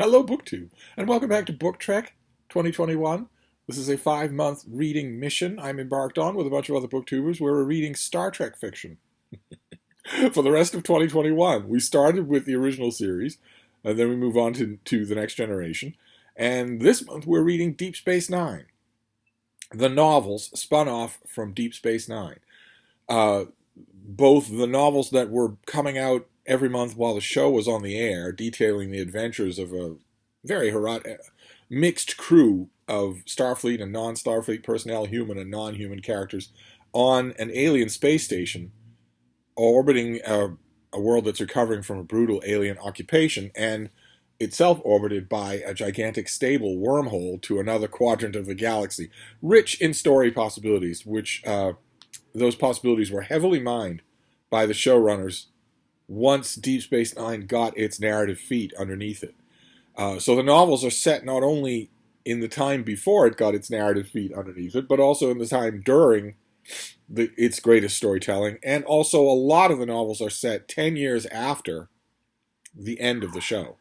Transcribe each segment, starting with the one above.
Hello, BookTube, and welcome back to Book Trek 2021. This is a 5-month reading mission I'm embarked on with a bunch of other booktubers where we're reading Star Trek fiction for the rest of 2021. We started with the original series, and then we move on to The Next Generation. And this month we're reading Deep Space Nine, the novels spun off from Deep Space Nine. Both the novels that were coming out every month while the show was on the air, detailing the adventures of a very mixed crew of Starfleet and non-Starfleet personnel, human and non-human characters, on an alien space station orbiting a world that's recovering from a brutal alien occupation, and itself orbited by a gigantic stable wormhole to another quadrant of the galaxy, rich in story possibilities, which those possibilities were heavily mined by the showrunners once Deep Space Nine got its narrative feet underneath it. So the novels are set not only in the time before it got its narrative feet underneath it, but also in the time during its greatest storytelling. And also a lot of the novels are set 10 years after the end of the show.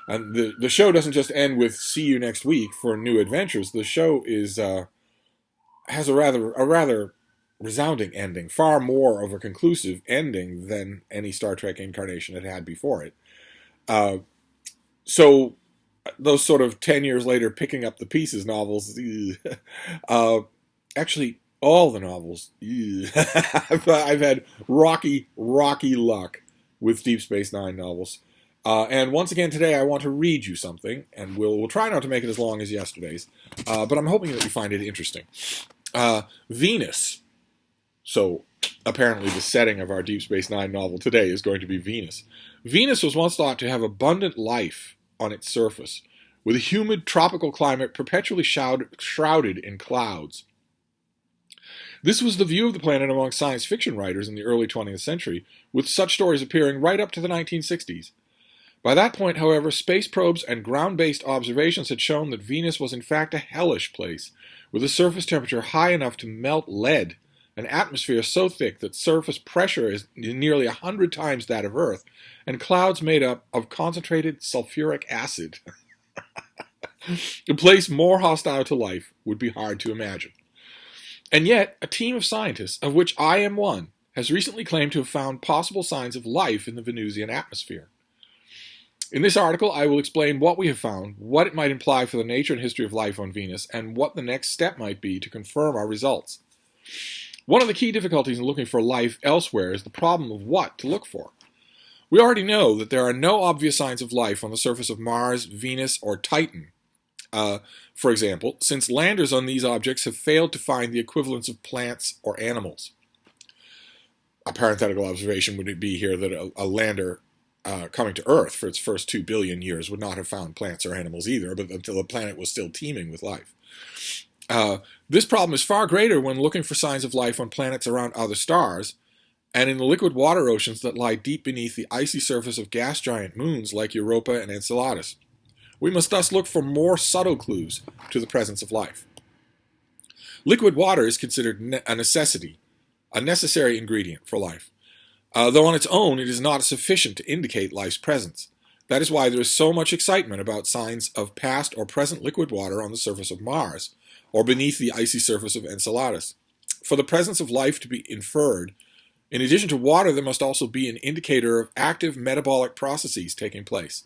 And the show doesn't just end with "see you next week" for new adventures. The show has a rather resounding ending, far more of a conclusive ending than any Star Trek incarnation had had before it. So those sort of 10 years later picking up the pieces novels, actually all the novels, I've had rocky luck with Deep Space Nine novels. And once again today I want to read you something, and we'll try not to make it as long as yesterday's, but I'm hoping that you find it interesting. Venus. So apparently the setting of our Deep Space Nine novel today is going to be Venus. Venus was once thought to have abundant life on its surface, with a humid tropical climate perpetually shrouded in clouds. This was the view of the planet among science fiction writers in the early 20th century, with such stories appearing right up to the 1960s. By that point, however, space probes and ground-based observations had shown that Venus was in fact a hellish place, with a surface temperature high enough to melt lead, an atmosphere so thick that surface pressure is nearly 100 times that of Earth, and clouds made up of concentrated sulfuric acid. A place more hostile to life would be hard to imagine. And yet, a team of scientists, of which I am one, has recently claimed to have found possible signs of life in the Venusian atmosphere. In this article, I will explain what we have found, what it might imply for the nature and history of life on Venus, and what the next step might be to confirm our results. One of the key difficulties in looking for life elsewhere is the problem of what to look for. We already know that there are no obvious signs of life on the surface of Mars, Venus, or Titan. For example, since landers on these objects have failed to find the equivalents of plants or animals. A parenthetical observation would be here that a lander coming to Earth for its first 2 billion years would not have found plants or animals either, but until the planet was still teeming with life. This problem is far greater when looking for signs of life on planets around other stars, and in the liquid water oceans that lie deep beneath the icy surface of gas giant moons like Europa and Enceladus. We must thus look for more subtle clues to the presence of life. Liquid water is considered a necessity, a necessary ingredient for life. Though on its own it is not sufficient to indicate life's presence. That is why there is so much excitement about signs of past or present liquid water on the surface of Mars, or beneath the icy surface of Enceladus. For the presence of life to be inferred, in addition to water, there must also be an indicator of active metabolic processes taking place.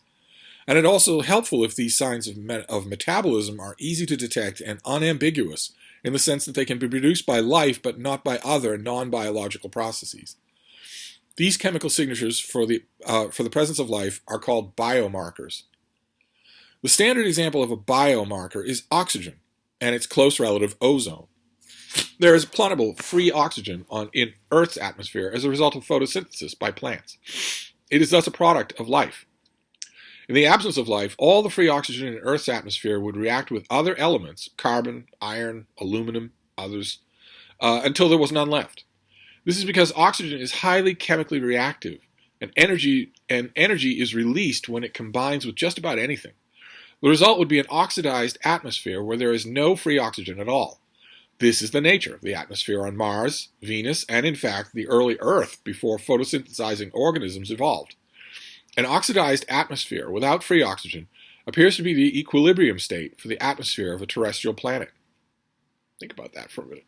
And it's also helpful if these signs of metabolism are easy to detect and unambiguous, in the sense that they can be produced by life but not by other non-biological processes. These chemical signatures for the presence of life are called biomarkers. The standard example of a biomarker is oxygen and its close relative ozone. There is plentiful free oxygen in Earth's atmosphere as a result of photosynthesis by plants. It is thus a product of life. In the absence of life, all the free oxygen in Earth's atmosphere would react with other elements, carbon, iron, aluminum, others, until there was none left. This is because oxygen is highly chemically reactive, and energy is released when it combines with just about anything. The result would be an oxidized atmosphere where there is no free oxygen at all. This is the nature of the atmosphere on Mars, Venus, and in fact the early Earth before photosynthesizing organisms evolved. An oxidized atmosphere without free oxygen appears to be the equilibrium state for the atmosphere of a terrestrial planet. Think about that for a minute.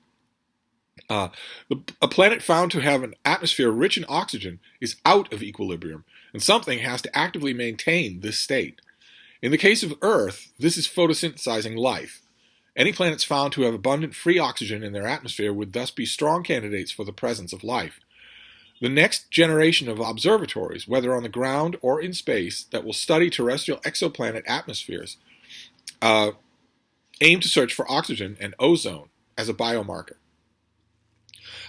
A planet found to have an atmosphere rich in oxygen is out of equilibrium, and something has to actively maintain this state. In the case of Earth, this is photosynthesizing life. Any planets found to have abundant free oxygen in their atmosphere would thus be strong candidates for the presence of life. The next generation of observatories, whether on the ground or in space, that will study terrestrial exoplanet atmospheres aim to search for oxygen and ozone as a biomarker.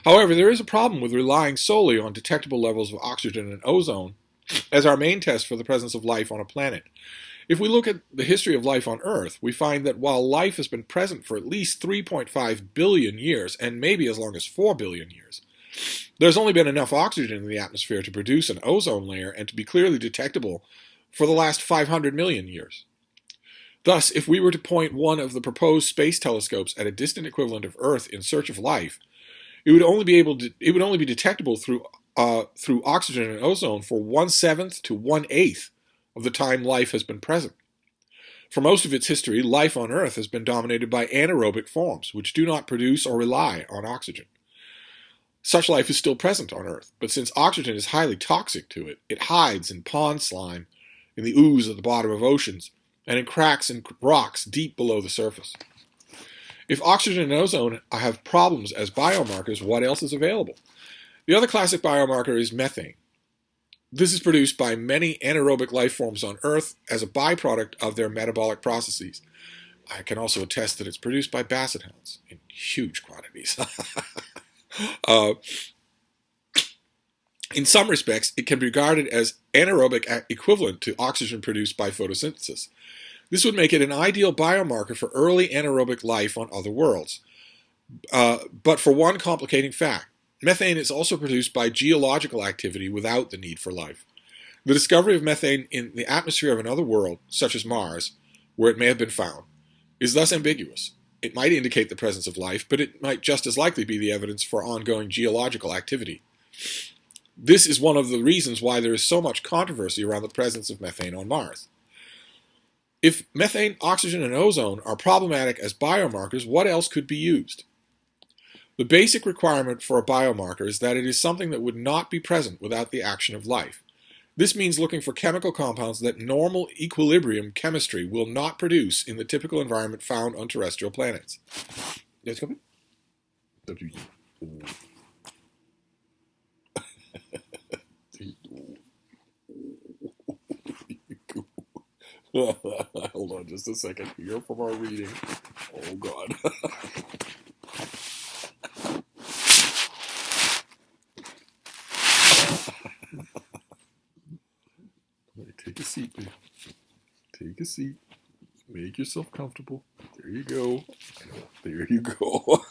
However, there is a problem with relying solely on detectable levels of oxygen and ozone as our main test for the presence of life on a planet. If we look at the history of life on Earth, we find that while life has been present for at least 3.5 billion years, and maybe as long as 4 billion years, there's only been enough oxygen in the atmosphere to produce an ozone layer and to be clearly detectable for the last 500 million years. Thus, if we were to point one of the proposed space telescopes at a distant equivalent of Earth in search of life, it would only be detectable through oxygen and ozone for 1/7 to 1/8 of the time life has been present. For most of its history, life on Earth has been dominated by anaerobic forms, which do not produce or rely on oxygen. Such life is still present on Earth, but since oxygen is highly toxic to it, it hides in pond slime, in the ooze at the bottom of oceans, and in cracks in rocks deep below the surface. If oxygen and ozone have problems as biomarkers, what else is available? The other classic biomarker is methane. This is produced by many anaerobic life forms on Earth as a byproduct of their metabolic processes. I can also attest that it's produced by basset hounds in huge quantities. In some respects, it can be regarded as anaerobic equivalent to oxygen produced by photosynthesis. This would make it an ideal biomarker for early anaerobic life on other worlds. But for one complicating fact, methane is also produced by geological activity without the need for life. The discovery of methane in the atmosphere of another world, such as Mars, where it may have been found, is thus ambiguous. It might indicate the presence of life, but it might just as likely be the evidence for ongoing geological activity. This is one of the reasons why there is so much controversy around the presence of methane on Mars. If methane, oxygen, and ozone are problematic as biomarkers, what else could be used? The basic requirement for a biomarker is that it is something that would not be present without the action of life. This means looking for chemical compounds that normal equilibrium chemistry will not produce in the typical environment found on terrestrial planets. Yes, come in. Hold on just a second here from our reading. Oh, God. Take a seat, babe. Take a seat. Make yourself comfortable. There you go. There you go.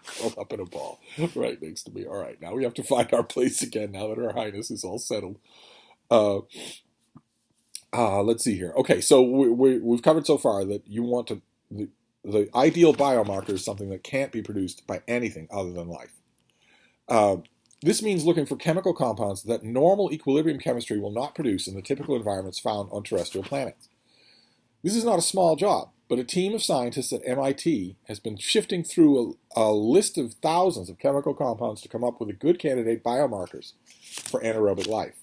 Curled up in a ball right next to me. All right, now we have to find our place again now that Her Highness is all settled. Let's see here. Okay, so we've covered so far that you want to... The ideal biomarker is something that can't be produced by anything other than life. This means looking for chemical compounds that normal equilibrium chemistry will not produce in the typical environments found on terrestrial planets. This is not a small job, but a team of scientists at MIT has been shifting through a list of thousands of chemical compounds to come up with a good candidate biomarkers for anaerobic life.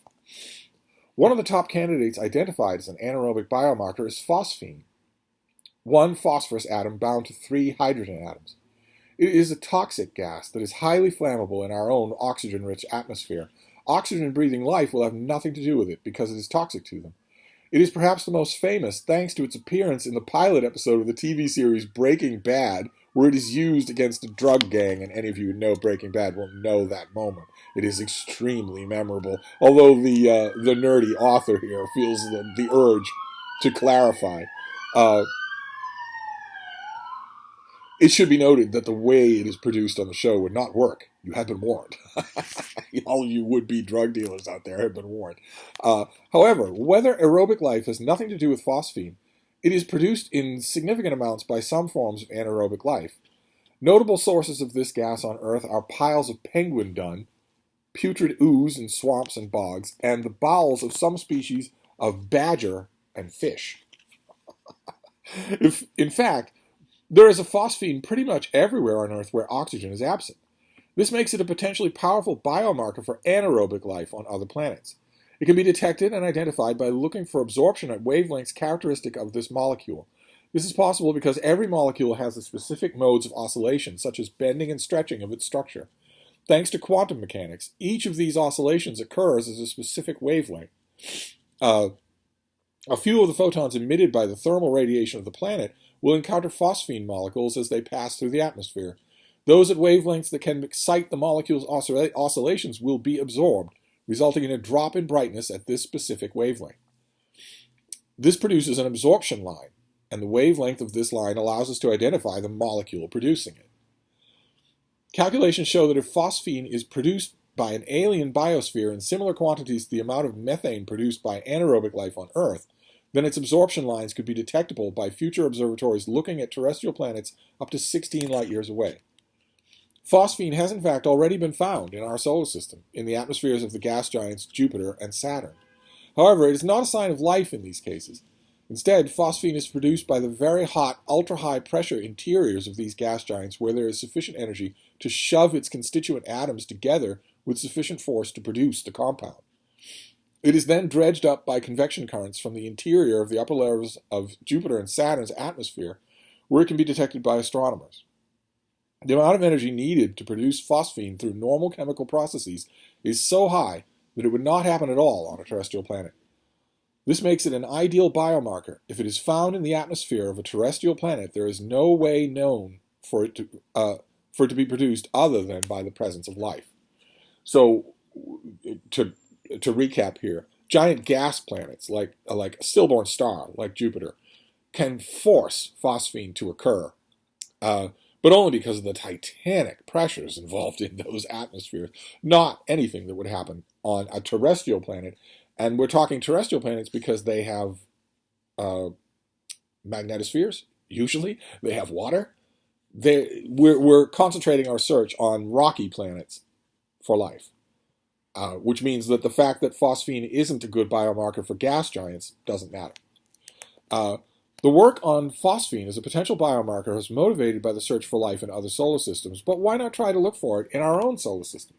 One of the top candidates identified as an anaerobic biomarker is phosphine, one phosphorus atom bound to 3 hydrogen atoms. It is a toxic gas that is highly flammable in our own oxygen-rich atmosphere. Oxygen-breathing life will have nothing to do with it because it is toxic to them. It is perhaps the most famous thanks to its appearance in the pilot episode of the TV series Breaking Bad, where it is used against a drug gang, and any of you who know Breaking Bad will know that moment. It is extremely memorable, although the nerdy author here feels the urge to clarify. It should be noted that the way it is produced on the show would not work. You have been warned. All of you would-be drug dealers out there have been warned. However, whether aerobic life has nothing to do with phosphine, it is produced in significant amounts by some forms of anaerobic life. Notable sources of this gas on Earth are piles of penguin dung, putrid ooze in swamps and bogs, and the bowels of some species of badger and fish. If, in fact, there is a phosphine pretty much everywhere on Earth where oxygen is absent. This makes it a potentially powerful biomarker for anaerobic life on other planets. It can be detected and identified by looking for absorption at wavelengths characteristic of this molecule. This is possible because every molecule has a specific modes of oscillation, such as bending and stretching of its structure. Thanks to quantum mechanics, each of these oscillations occurs as a specific wavelength. A few of the photons emitted by the thermal radiation of the planet will encounter phosphine molecules as they pass through the atmosphere. Those at wavelengths that can excite the molecule's oscillations will be absorbed, resulting in a drop in brightness at this specific wavelength. This produces an absorption line, and the wavelength of this line allows us to identify the molecule producing it. Calculations show that if phosphine is produced by an alien biosphere in similar quantities to the amount of methane produced by anaerobic life on Earth, then its absorption lines could be detectable by future observatories looking at terrestrial planets up to 16 light-years away. Phosphine has in fact already been found in our solar system, in the atmospheres of the gas giants Jupiter and Saturn. However, it is not a sign of life in these cases. Instead, phosphine is produced by the very hot, ultra-high pressure interiors of these gas giants where there is sufficient energy to shove its constituent atoms together with sufficient force to produce the compound. It is then dredged up by convection currents from the interior of the upper layers of Jupiter and Saturn's atmosphere, where it can be detected by astronomers. The amount of energy needed to produce phosphine through normal chemical processes is so high that it would not happen at all on a terrestrial planet. This makes it an ideal biomarker. If it is found in the atmosphere of a terrestrial planet, there is no way known for it to be produced other than by the presence of life. So, to recap here, giant gas planets like a stillborn star like Jupiter can force phosphine to occur, but only because of the titanic pressures involved in those atmospheres, not anything that would happen on a terrestrial planet. And we're talking terrestrial planets because they have magnetospheres, usually. They have water. We're concentrating our search on rocky planets for life, which means that the fact that phosphine isn't a good biomarker for gas giants doesn't matter. The work on phosphine as a potential biomarker is motivated by the search for life in other solar systems, but why not try to look for it in our own solar system?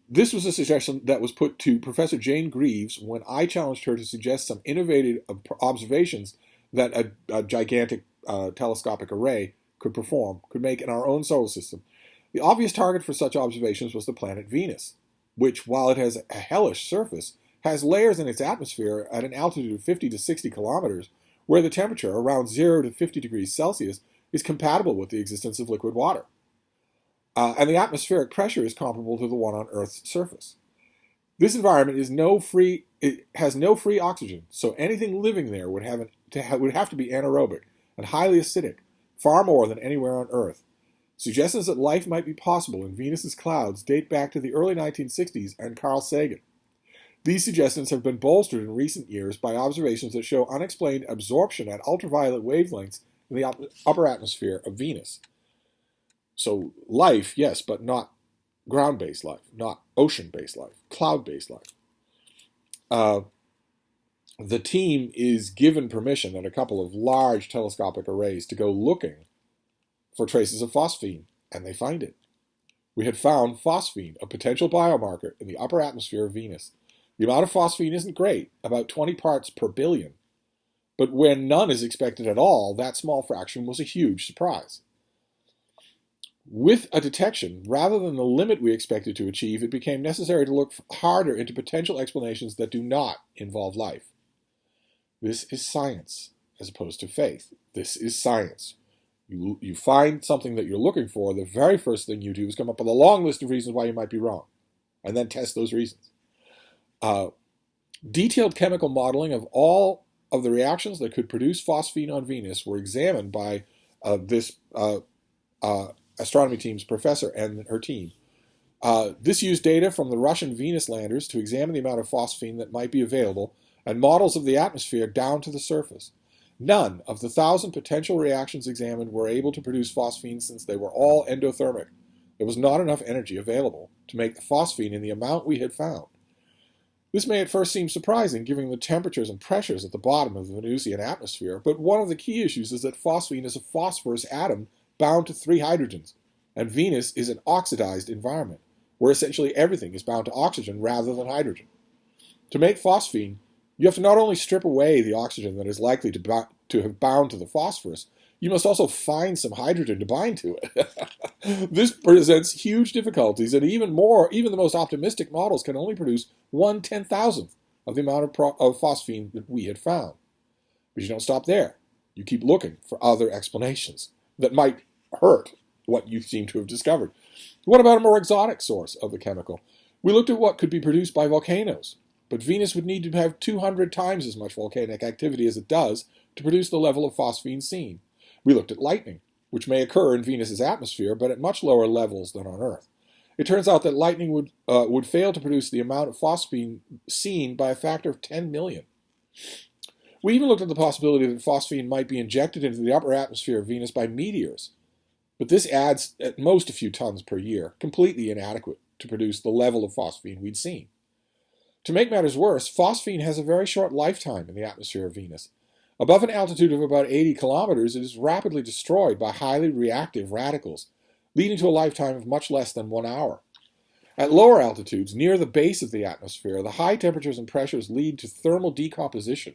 This was a suggestion that was put to Professor Jane Greaves when I challenged her to suggest some innovative observations that a gigantic telescopic array could make in our own solar system. The obvious target for such observations was the planet Venus, which, while it has a hellish surface, has layers in its atmosphere at an altitude of 50 to 60 kilometers, where the temperature, around 0 to 50 degrees Celsius, is compatible with the existence of liquid water. And the atmospheric pressure is comparable to the one on Earth's surface. This environment has no free oxygen, so anything living there would have to be anaerobic and highly acidic, far more than anywhere on Earth. Suggestions that life might be possible in Venus's clouds date back to the early 1960s and Carl Sagan. These suggestions have been bolstered in recent years by observations that show unexplained absorption at ultraviolet wavelengths in the upper atmosphere of Venus. So life, yes, but not ground-based life, not ocean-based life, cloud-based life. The team is given permission at a couple of large telescopic arrays to go looking for traces of phosphine, and they find it. We had found phosphine, a potential biomarker, in the upper atmosphere of Venus. The amount of phosphine isn't great, about 20 parts per billion. But when none is expected at all, that small fraction was a huge surprise. With a detection, rather than the limit we expected to achieve, it became necessary to look harder into potential explanations that do not involve life. This is science, as opposed to faith. This is science. You find something that you're looking for, the very first thing you do is come up with a long list of reasons why you might be wrong, and then test those reasons. Detailed chemical modeling of all of the reactions that could produce phosphine on Venus were examined by this astronomy team's professor and her team. This used data from the Russian Venus landers to examine the amount of phosphine that might be available and models of the atmosphere down to the surface. None of the 1,000 potential reactions examined were able to produce phosphine since they were all endothermic. There was not enough energy available to make the phosphine in the amount we had found. This may at first seem surprising, given the temperatures and pressures at the bottom of the Venusian atmosphere, but one of the key issues is that phosphine is a phosphorus atom bound to 3 hydrogens, and Venus is an oxidized environment, where essentially everything is bound to oxygen rather than hydrogen. To make phosphine, you have to not only strip away the oxygen that is likely to have bound to the phosphorus, you must also find some hydrogen to bind to it. This presents huge difficulties, and even the most optimistic models can only produce 1/10,000th of the amount of phosphine that we had found. But you don't stop there. You keep looking for other explanations that might hurt what you seem to have discovered. What about a more exotic source of the chemical? We looked at what could be produced by volcanoes, but Venus would need to have 200 times as much volcanic activity as it does to produce the level of phosphine seen. We looked at lightning, which may occur in Venus's atmosphere, but at much lower levels than on Earth. It turns out that lightning would fail to produce the amount of phosphine seen by a factor of 10 million. We even looked at the possibility that phosphine might be injected into the upper atmosphere of Venus by meteors, but this adds at most a few tons per year, completely inadequate to produce the level of phosphine we'd seen. To make matters worse, phosphine has a very short lifetime in the atmosphere of Venus. Above an altitude of about 80 kilometers, it is rapidly destroyed by highly reactive radicals, leading to a lifetime of much less than 1 hour. At lower altitudes, near the base of the atmosphere, the high temperatures and pressures lead to thermal decomposition,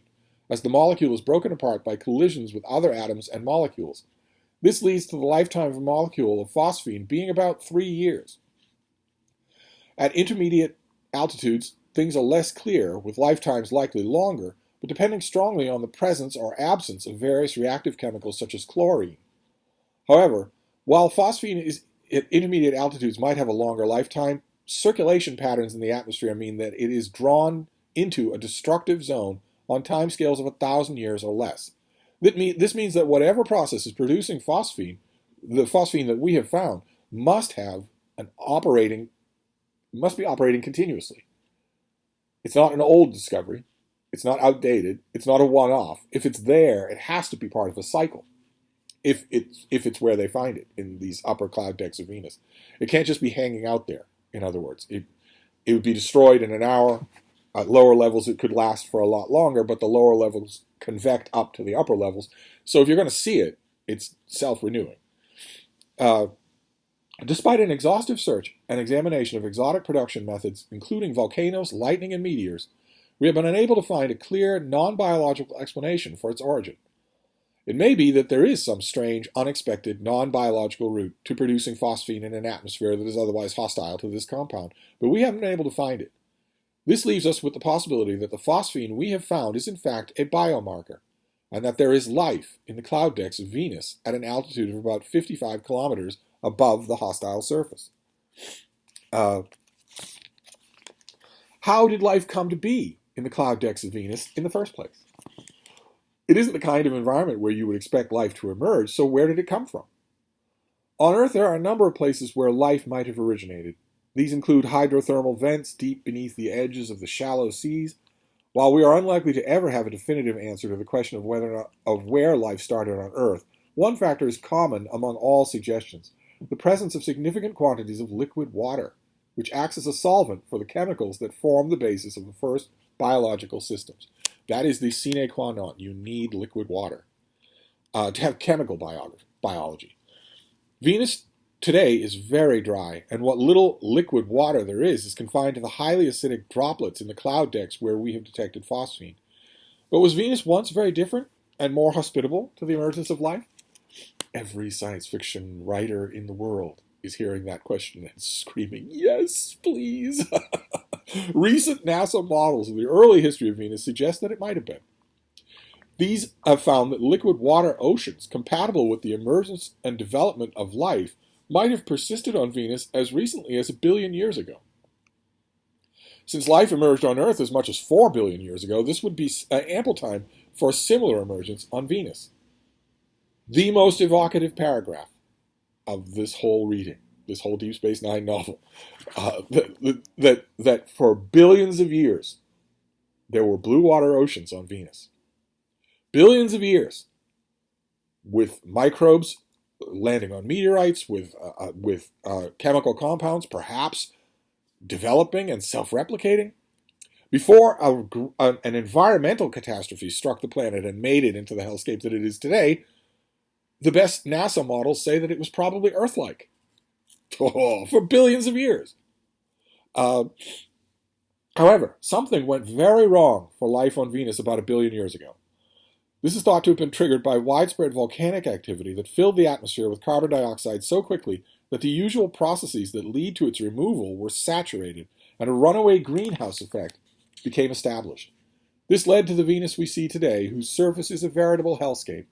as the molecule is broken apart by collisions with other atoms and molecules. This leads to the lifetime of a molecule of phosphine being about 3 years. At intermediate altitudes, things are less clear, with lifetimes likely longer, but depending strongly on the presence or absence of various reactive chemicals such as chlorine. However, while phosphine at intermediate altitudes might have a longer lifetime, circulation patterns in the atmosphere mean that it is drawn into a destructive zone on timescales of 1,000 years or less. This means that whatever process is producing phosphine, the phosphine that we have found, must be operating continuously. It's not an old discovery. It's not outdated. It's not a one-off. If it's there, it has to be part of a cycle. If it's where they find it, in these upper cloud decks of Venus. It can't just be hanging out there, in other words. It would be destroyed in an hour. At lower levels, it could last for a lot longer, but the lower levels convect up to the upper levels. So if you're going to see it, it's self-renewing. Despite an exhaustive search and examination of exotic production methods, including volcanoes, lightning, and meteors, we have been unable to find a clear, non-biological explanation for its origin. It may be that there is some strange, unexpected, non-biological route to producing phosphine in an atmosphere that is otherwise hostile to this compound, but we haven't been able to find it. This leaves us with the possibility that the phosphine we have found is in fact a biomarker, and that there is life in the cloud decks of Venus at an altitude of about 55 kilometers above the hostile surface. How did life come to be in the cloud decks of Venus in the first place? It isn't the kind of environment where you would expect life to emerge, so where did it come from? On Earth, there are a number of places where life might have originated. These include hydrothermal vents deep beneath the edges of the shallow seas. While we are unlikely to ever have a definitive answer to the question of where life started on Earth, one factor is common among all suggestions: the presence of significant quantities of liquid water, which acts as a solvent for the chemicals that form the basis of the first biological systems. That is the sine qua non. You need liquid water to have chemical biology. Venus today is very dry, and what little liquid water there is confined to the highly acidic droplets in the cloud decks where we have detected phosphine. But was Venus once very different and more hospitable to the emergence of life? Every science fiction writer in the world is hearing that question and screaming, "Yes, please!" Recent NASA models of the early history of Venus suggest that it might have been. These have found that liquid water oceans compatible with the emergence and development of life might have persisted on Venus as recently as 1 billion years ago. Since life emerged on Earth as much as 4 billion years ago, this would be ample time for a similar emergence on Venus. The most evocative paragraph of this whole reading, this whole Deep Space Nine novel, that for billions of years there were blue water oceans on Venus. Billions of years. with microbes landing on meteorites, with chemical compounds perhaps developing and self-replicating. Before an environmental catastrophe struck the planet and made it into the hellscape that it is today, the best NASA models say that it was probably Earth-like for billions of years. However, something went very wrong for life on Venus about 1 billion years ago. This is thought to have been triggered by widespread volcanic activity that filled the atmosphere with carbon dioxide so quickly that the usual processes that lead to its removal were saturated, and a runaway greenhouse effect became established. This led to the Venus we see today, whose surface is a veritable hellscape.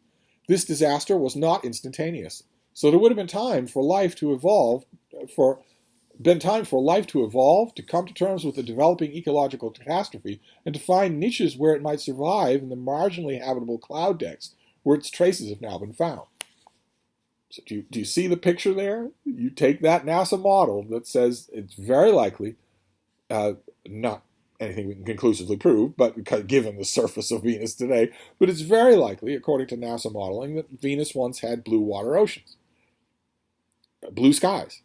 This disaster was not instantaneous, so there would have been time for life to evolve, to come to terms with the developing ecological catastrophe, and to find niches where it might survive in the marginally habitable cloud decks where its traces have now been found. So do you see the picture there? You take that NASA model that says it's very likely, not anything we can conclusively prove, but given the surface of Venus today, but it's very likely, according to NASA modeling, that Venus once had blue water oceans, blue skies.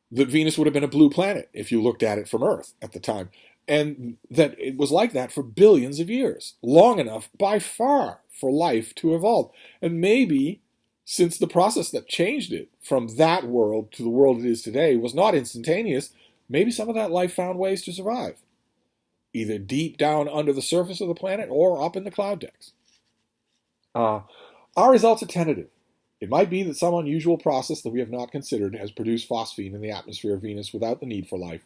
That Venus would have been a blue planet if you looked at it from Earth at the time, and that it was like that for billions of years, long enough by far for life to evolve. And maybe, since the process that changed it from that world to the world it is today was not instantaneous, maybe some of that life found ways to survive, either deep down under the surface of the planet or up in the cloud decks. Our results are tentative. It might be that some unusual process that we have not considered has produced phosphine in the atmosphere of Venus without the need for life.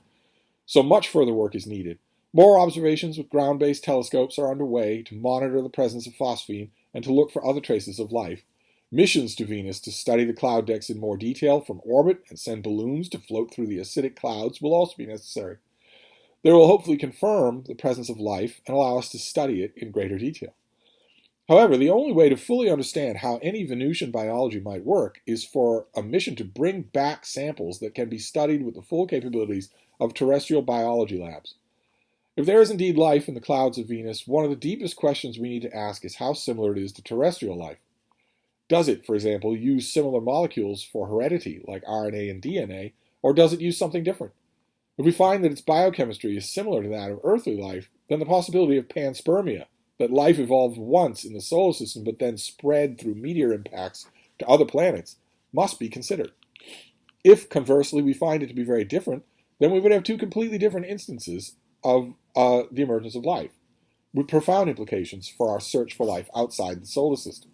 So much further work is needed. More observations with ground-based telescopes are underway to monitor the presence of phosphine and to look for other traces of life. Missions to Venus to study the cloud decks in more detail from orbit and send balloons to float through the acidic clouds will also be necessary. They will hopefully confirm the presence of life and allow us to study it in greater detail. However, the only way to fully understand how any Venusian biology might work is for a mission to bring back samples that can be studied with the full capabilities of terrestrial biology labs. If there is indeed life in the clouds of Venus, one of the deepest questions we need to ask is how similar it is to terrestrial life. Does it, for example, use similar molecules for heredity, like RNA and DNA, or does it use something different? If we find that its biochemistry is similar to that of earthly life, then the possibility of panspermia, that life evolved once in the solar system but then spread through meteor impacts to other planets, must be considered. If, conversely, we find it to be very different, then we would have two completely different instances of the emergence of life, with profound implications for our search for life outside the solar system.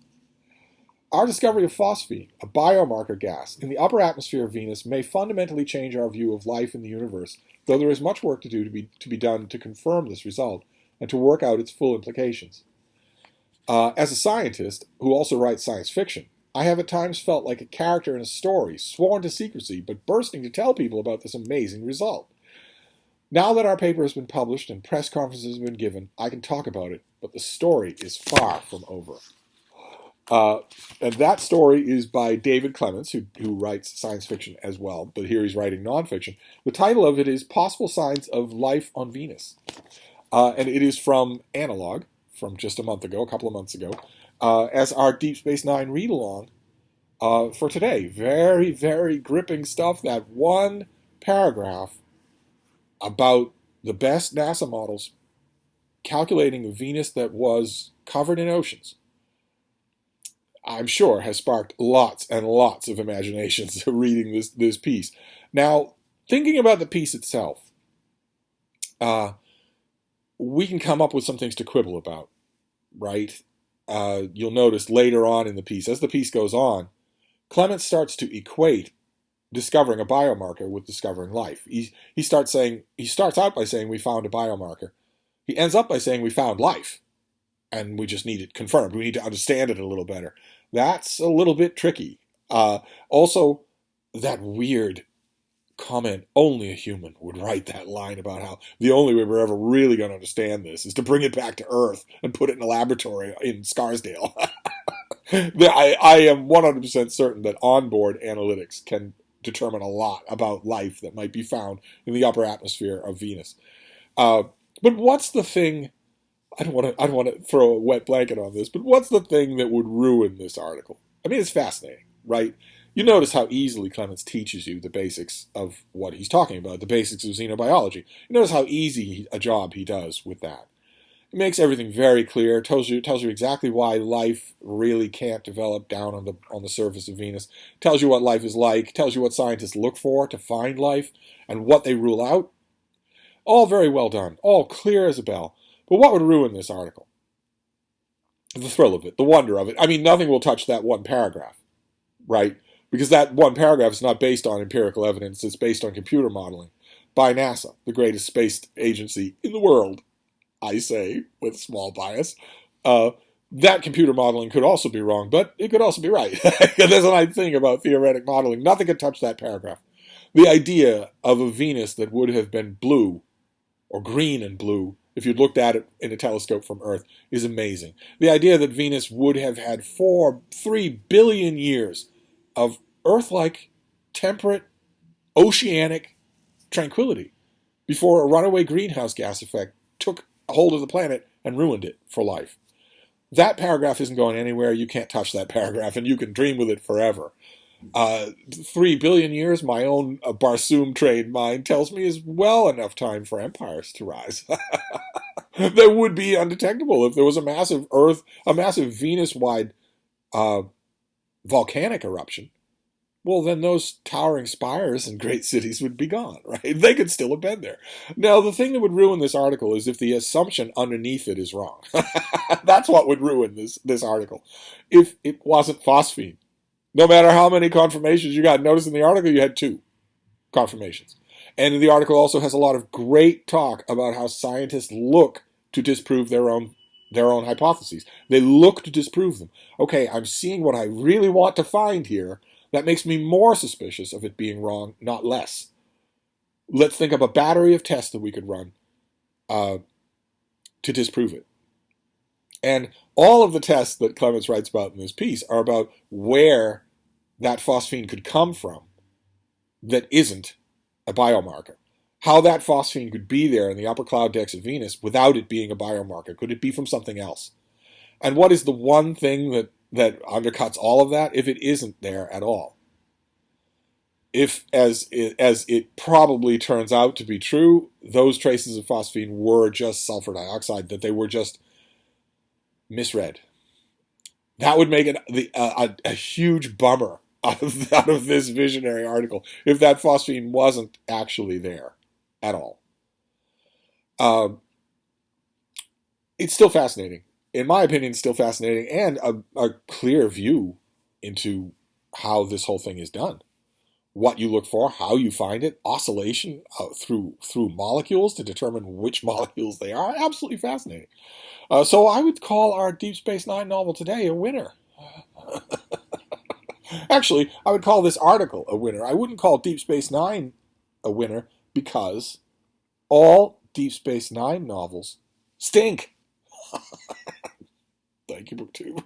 Our discovery of phosphine, a biomarker gas, in the upper atmosphere of Venus may fundamentally change our view of life in the universe, though there is much work to do to be done to confirm this result and to work out its full implications. As a scientist who also writes science fiction, I have at times felt like a character in a story, sworn to secrecy, but bursting to tell people about this amazing result. Now that our paper has been published and press conferences have been given, I can talk about it, but the story is far from over. And that story is by David Clements, who writes science fiction as well, but here he's writing nonfiction. The title of it is Possible Signs of Life on Venus. And it is from Analog, from just a couple of months ago, as our Deep Space Nine read-along for today. Very, very gripping stuff. That one paragraph about the best NASA models calculating a Venus that was covered in oceans, I'm sure has sparked lots and lots of imaginations reading this piece. Now, thinking about the piece itself, we can come up with some things to quibble about, right? You'll notice later on in the piece, as the piece goes on, Clements starts to equate discovering a biomarker with discovering life. He starts out by saying we found a biomarker. He ends up by saying we found life, and we just need it confirmed. We need to understand it a little better. That's a little bit tricky. Also, that weird comment, only a human would write that line about how the only way we're ever really going to understand this is to bring it back to Earth and put it in a laboratory in Scarsdale. I am 100% certain that onboard analytics can determine a lot about life that might be found in the upper atmosphere of Venus. But what's the thing? I don't want to throw a wet blanket on this, but what's the thing that would ruin this article? I mean, it's fascinating, right? You notice how easily Clements teaches you the basics of what he's talking about, the basics of xenobiology. You notice how easy a job he does with that. It makes everything very clear. Tells you exactly why life really can't develop down on the surface of Venus. Tells you what life is like. Tells you what scientists look for to find life and what they rule out. All very well done. All clear as a bell. But what would ruin this article? The thrill of it, the wonder of it. I mean, nothing will touch that one paragraph, right? Because that one paragraph is not based on empirical evidence. It's based on computer modeling by NASA, the greatest space agency in the world. I say, with a small bias. That computer modeling could also be wrong, but it could also be right. That's what I think about theoretic modeling. Nothing could touch that paragraph. The idea of a Venus that would have been blue, or green and blue, if you'd looked at it in a telescope from Earth, is amazing. The idea that Venus would have had 3 billion years of Earth-like, temperate, oceanic tranquility before a runaway greenhouse gas effect took hold of the planet and ruined it for life. That paragraph isn't going anywhere. You can't touch that paragraph, and you can dream with it forever. 3 billion years, my own Barsoom-trained mind tells me, is well enough time for empires to rise. That would be undetectable if there was a massive Venus-wide volcanic eruption. Well, then those towering spires and great cities would be gone, right? They could still have been there. Now, the thing that would ruin this article is if the assumption underneath it is wrong. That's what would ruin this article. If it wasn't phosphine. No matter how many confirmations you got. Notice in the article you had 2 confirmations. And the article also has a lot of great talk about how scientists look to disprove their own hypotheses. They look to disprove them. Okay, I'm seeing what I really want to find here. That makes me more suspicious of it being wrong, not less. Let's think of a battery of tests that we could run to disprove it. And all of the tests that Clements writes about in this piece are about where that phosphine could come from that isn't a biomarker. How that phosphine could be there in the upper cloud decks of Venus without it being a biomarker. Could it be from something else? And what is the one thing that undercuts all of that if it isn't there at all? If, as it probably turns out to be true, those traces of phosphine were just sulfur dioxide, that they were just misread. That would make it a huge bummer out of this visionary article if that phosphine wasn't actually there at all. It's still fascinating. In my opinion, it's still fascinating, and a clear view into how this whole thing is done. What you look for, how you find it, oscillation through molecules to determine which molecules they are. Absolutely fascinating. So I would call our Deep Space Nine novel today a winner. Actually, I would call this article a winner. I wouldn't call Deep Space Nine a winner because all Deep Space Nine novels stink. Thank you, BookTube.